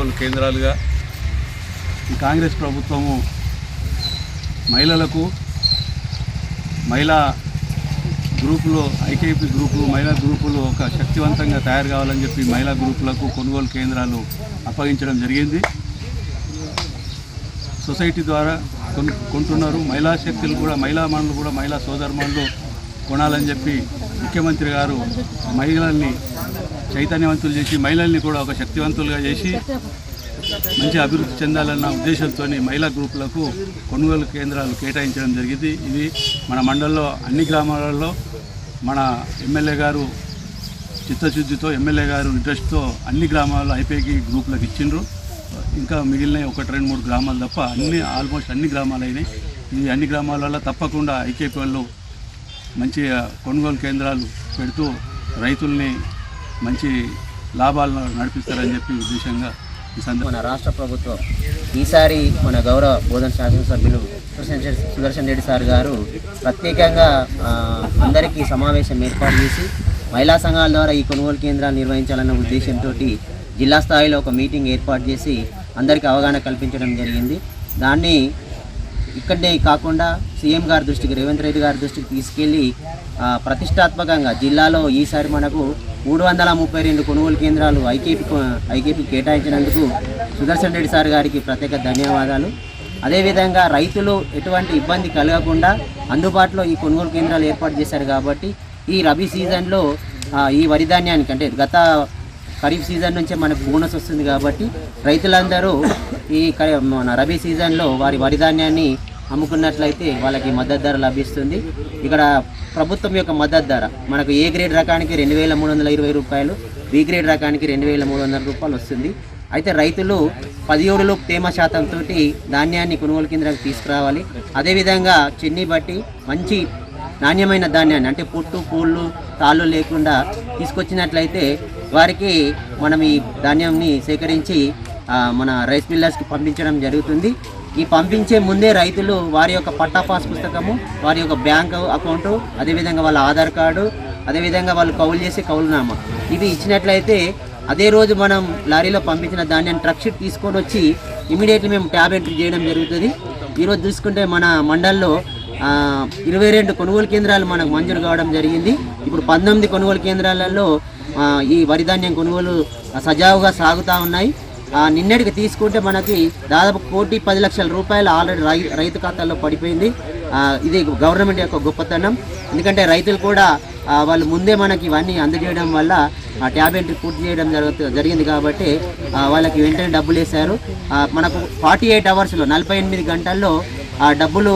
కొనుగోలు కేంద్రాలుగా ఈ కాంగ్రెస్ ప్రభుత్వము మహిళలకు మహిళా గ్రూపులు ఐకేపీ గ్రూపులు మహిళా గ్రూపులు ఒక శక్తివంతంగా తయారు కావాలని చెప్పి మహిళా గ్రూపులకు కొనుగోలు కేంద్రాలు అప్పగించడం జరిగింది. సొసైటీ ద్వారా కొంటున్నారు. మహిళా శక్తులు కూడా మహిళా మనులు కూడా మహిళా సోదరుమణులు కొనాలని చెప్పి ముఖ్యమంత్రి గారు మహిళల్ని చైతన్యవంతులు చేసి మహిళల్ని కూడా ఒక శక్తివంతులుగా చేసి మంచి అభివృద్ధి చెందాలన్న ఉద్దేశంతో మహిళా గ్రూపులకు కొనుగోలు కేంద్రాలు కేటాయించడం జరిగింది. ఇది మన మండలంలో అన్ని గ్రామాలలో మన ఎమ్మెల్యే గారు చిత్తశుద్ధితో ఎమ్మెల్యే గారు ఇంట్రెస్ట్తో అన్ని గ్రామాల్లో ఐపీఐకి గ్రూపులకు ఇచ్చిండ్రు. ఇంకా మిగిలిన 1-2-3 గ్రామాలు తప్ప ఆల్మోస్ట్ అన్ని గ్రామాలు అయినాయి. ఈ అన్ని గ్రామాలలో తప్పకుండా ఐకేపీ వాళ్ళు మంచి కొనుగోలు కేంద్రాలు పెడుతూ రైతుల్ని మంచి లాభాలను నడిపిస్తారని చెప్పి ఉద్దేశంగా ఈ మన రాష్ట్ర ప్రభుత్వం ఈసారి మన గౌరవ బోధన శాసనసభ్యులు సుదర్శన్ రెడ్డి సార్ గారు ప్రత్యేకంగా అందరికీ సమావేశం ఏర్పాటు చేసి మహిళా సంఘాల ద్వారా ఈ కొనుగోలు కేంద్రాలు నిర్వహించాలన్న ఉద్దేశంతో జిల్లా స్థాయిలో ఒక మీటింగ్ ఏర్పాటు చేసి అందరికీ అవగాహన కల్పించడం జరిగింది. దాన్ని ఇక్కడే కాకుండా సీఎం గారి దృష్టికి రేవంత్ రెడ్డి గారి దృష్టికి తీసుకెళ్ళి ప్రతిష్టాత్మకంగా జిల్లాలో ఈసారి మనకు 332 కొనుగోలు కేంద్రాలు ఐకేపీ కేటాయించినందుకు సుదర్శన్ రెడ్డి సార్ గారికి ప్రత్యేక ధన్యవాదాలు. అదేవిధంగా రైతులు ఎటువంటి ఇబ్బంది కలగకుండా అందుబాటులో ఈ కొనుగోలు కేంద్రాలు ఏర్పాటు చేశారు కాబట్టి ఈ రబీ సీజన్లో ఈ వరి ధాన్యానికి అంటే గత ఖరీఫ్ సీజన్ నుంచే మనకు బోనస్ వస్తుంది కాబట్టి రైతులందరూ ఈ మన రబీ సీజన్లో వారి వరి ధాన్యాన్ని అమ్ముకున్నట్లయితే వాళ్ళకి మద్దతు ధర లభిస్తుంది. ఇక్కడ ప్రభుత్వం యొక్క మద్దతు ధర మనకు ఏ గ్రేడ్ రకానికి 2,320 రూపాయలు, బి గ్రేడ్ రకానికి 2,300 రూపాయలు వస్తుంది. అయితే రైతులు 17 తేమ శాతంతో ధాన్యాన్ని కొనుగోలు కేంద్రానికి తీసుకురావాలి. అదేవిధంగా చెన్ని బట్టి మంచి నాణ్యమైన ధాన్యాన్ని అంటే పుట్టు పూళ్ళు తాళ్ళు లేకుండా తీసుకొచ్చినట్లయితే వారికి మనం ఈ ధాన్యాన్ని సేకరించి మన రైస్ మిల్లర్స్కి పంపించడం జరుగుతుంది. ఈ పంపించే ముందే రైతులు వారి యొక్క పట్టా పాస్ పుస్తకము, వారి యొక్క బ్యాంక్ అకౌంటు, అదేవిధంగా వాళ్ళ ఆధార్ కార్డు, అదేవిధంగా వాళ్ళు కౌలు చేసే కౌలునామా ఇవి ఇచ్చినట్లయితే అదే రోజు మనం లారీలో పంపించిన ధాన్యాన్ని ట్రక్ షీట్ తీసుకొని వచ్చి ఇమీడియట్లీ మేము ట్యాబ్ ఎంట్రీ చేయడం జరుగుతుంది. ఈరోజు చూసుకుంటే మన మండల్లో 22 కొనుగోలు కేంద్రాలు మనకు మంజూరు కావడం జరిగింది. ఇప్పుడు 19 కొనుగోలు కేంద్రాలలో ఈ వరి ధాన్యం కొనుగోలు సజావుగా సాగుతూ ఉన్నాయి. నిన్నటికి తీసుకుంటే మనకి దాదాపు 1,10,00,000 రూపాయలు ఆల్రెడీ రైతు ఖాతాల్లో పడిపోయింది. ఇది గవర్నమెంట్ యొక్క గొప్పతనం. ఎందుకంటే రైతులు కూడా వాళ్ళు ముందే మనకి ఇవన్నీ అందజేయడం వల్ల ట్యాబ్ ఎంట్రీ పూర్తి చేయడం జరిగింది కాబట్టి వాళ్ళకి వెంటనే డబ్బులు వేశారు. మనకు 48 అవర్స్లో 48 గంటల్లో ఆ డబ్బులు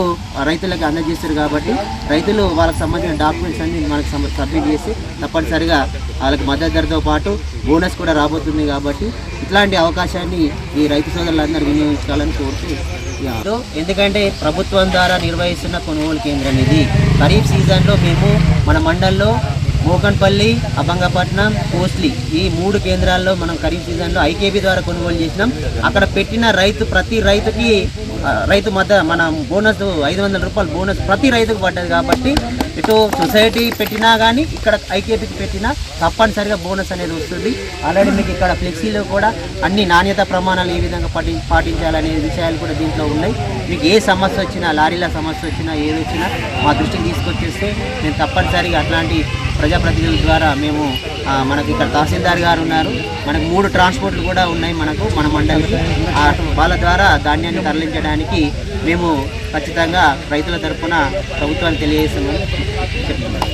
రైతులకు అందజేస్తారు కాబట్టి రైతులు వాళ్ళకి సంబంధించిన డాక్యుమెంట్స్ అన్ని మనకు సబ్మిట్ చేసి తప్పనిసరిగా వాళ్ళకి మద్దతు ధరతో పాటు బోనస్ కూడా రాబోతుంది. కాబట్టి ఇట్లాంటి అవకాశాన్ని ఈ రైతు సోదరులందరూ వినియోగించాలని కోరుతూ ఎందుకంటే ప్రభుత్వం ద్వారా నిర్వహిస్తున్న కొనుగోలు కేంద్రం ఇది. ఖరీఫ్ సీజన్లో మేము మన మండల్లో మోకన్పల్లి, అభంగపట్నం, కోస్లీ ఈ 3 కేంద్రాల్లో మనం ఖరీఫ్ సీజన్లో ఐకేపీ ద్వారా కొనుగోలు చేసినాం. అక్కడ పెట్టిన ప్రతి రైతుకి రైతు మన బోనస్ 500 రూపాయలు బోనస్ ప్రతి రైతుకు పడ్డది. కాబట్టి ఇటు సొసైటీ పెట్టినా కానీ ఇక్కడ ఐకేపీకి పెట్టినా తప్పనిసరిగా బోనస్ అనేది వస్తుంది. ఆల్రెడీ మీకు ఇక్కడ ఫ్లెక్సీలో కూడా అన్ని నాణ్యత ప్రమాణాలు ఏ విధంగా పాటించాలనే విషయాలు కూడా దీంట్లో ఉన్నాయి. మీకు ఏ సమస్య వచ్చినా, లారీల సమస్య వచ్చినా, ఏది వచ్చినా మా దృష్టికి తీసుకొచ్చేస్తే నేను తప్పనిసరిగా అట్లాంటి ప్రజాప్రతినిధుల ద్వారా మేము మనకి ఇక్కడ తహసీల్దార్ గారు ఉన్నారు, మనకు 3 ట్రాన్స్పోర్ట్లు కూడా ఉన్నాయి మన మండలికి. వాళ్ళ ద్వారా ధాన్యాన్ని తరలించడానికి మేము ఖచ్చితంగా రైతుల తరఫున ప్రభుత్వాన్ని తెలియజేస్తామని చెప్తున్నాం.